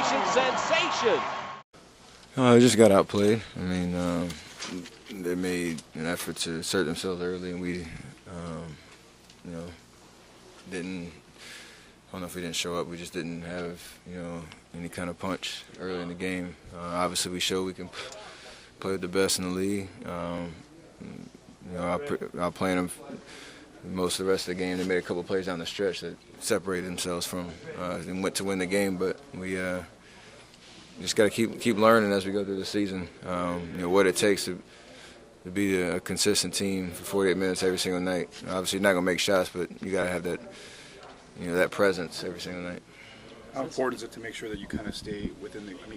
Nation sensation. They just got outplayed. I mean, they made an effort to assert themselves early, and we, didn't. I don't know if we didn't show up. We just didn't have, any kind of punch early in the game. Obviously, we showed we can play with the best in the league. I'll play them most of the rest of the game. They made a couple plays down the stretch that separated themselves from and went to win the game. But we just got to keep learning as we go through the season. What it takes to be a consistent team for 48 minutes every single night. Obviously, you're not gonna make shots, but you got to have that, that presence every single night. How important is it to make sure that you kind of stay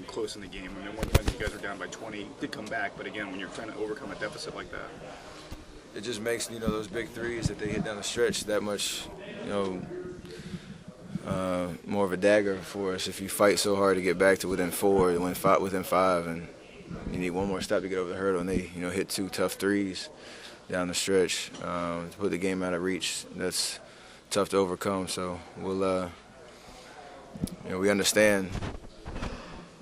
close in the game? I mean, when you guys are down by 20, you did come back, but again, when you're trying to overcome a deficit like that. It just makes, those big threes that they hit down the stretch that much, more of a dagger for us. If you fight so hard to get back to within 4, within 5, and you need one more step to get over the hurdle, and they, hit 2 tough threes down the stretch to put the game out of reach, that's tough to overcome. So we'll, we understand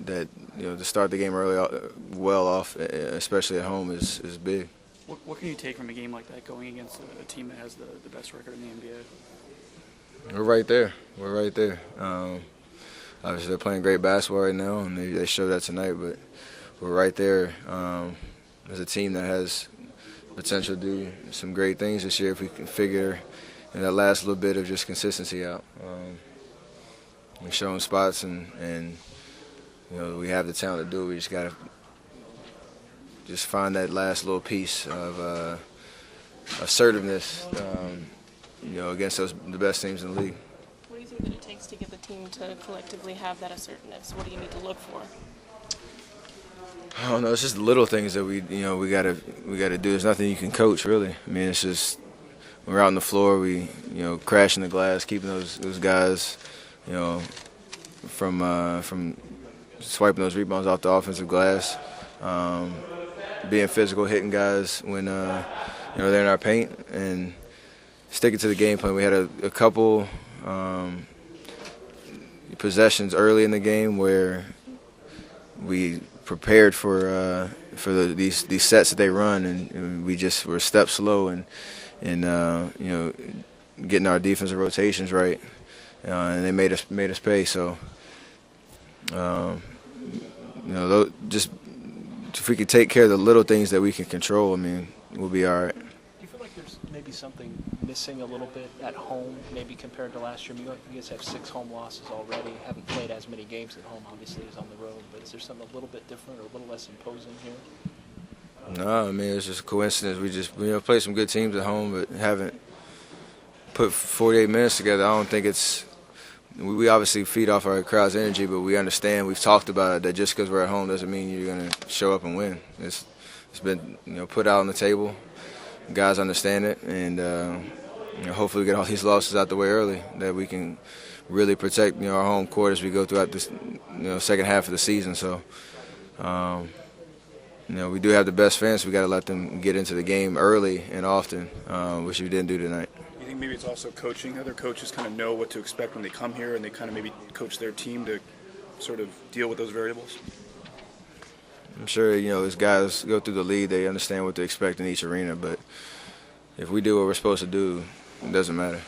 that, to start the game early, well off, especially at home, is big. What can you take from a game like that going against a team that has the best record in the NBA? We're right there. Obviously, they're playing great basketball right now, and they showed that tonight. But we're right there as a team that has potential to do some great things this year if we can figure that last little bit of just consistency out. We're showing spots, and we have the talent to do it. We just got to just find that last little piece of assertiveness, against the best teams in the league. What do you think that it takes to get the team to collectively have that assertiveness? What do you need to look for? I don't know. It's just the little things that we gotta do. There's nothing you can coach really. I mean, it's just when we're out on the floor, we crashing the glass, keeping those guys, from swiping those rebounds off the offensive glass. Being physical, hitting guys when they're in our paint, and sticking to the game plan. We had a couple possessions early in the game where we prepared for these sets that they run, and we just were a step slow and getting our defensive rotations right, and they made us pay. So just if we can take care of the little things that we can control, I mean, we'll be all right. Do you feel like there's maybe something missing a little bit at home, maybe compared to last year? You guys have 6 home losses already. Haven't played as many games at home, obviously, as on the road. But is there something a little bit different or a little less imposing here? No, I mean, it's just a coincidence. We just played some good teams at home, but haven't put 48 minutes together. I don't think it's. We obviously feed off our crowd's energy, but we understand, we've talked about it, that just because we're at home doesn't mean you're going to show up and win. It's been put out on the table. Guys understand it, and hopefully we get all these losses out the way early, that we can really protect our home court as we go throughout this second half of the season. So we do have the best fans. We got to let them get into the game early and often, which we didn't do tonight. You think maybe it's also coaching? Other coaches kind of know what to expect when they come here, and they kind of maybe coach their team to sort of deal with those variables? I'm sure, as guys go through the league, they understand what to expect in each arena. But if we do what we're supposed to do, it doesn't matter.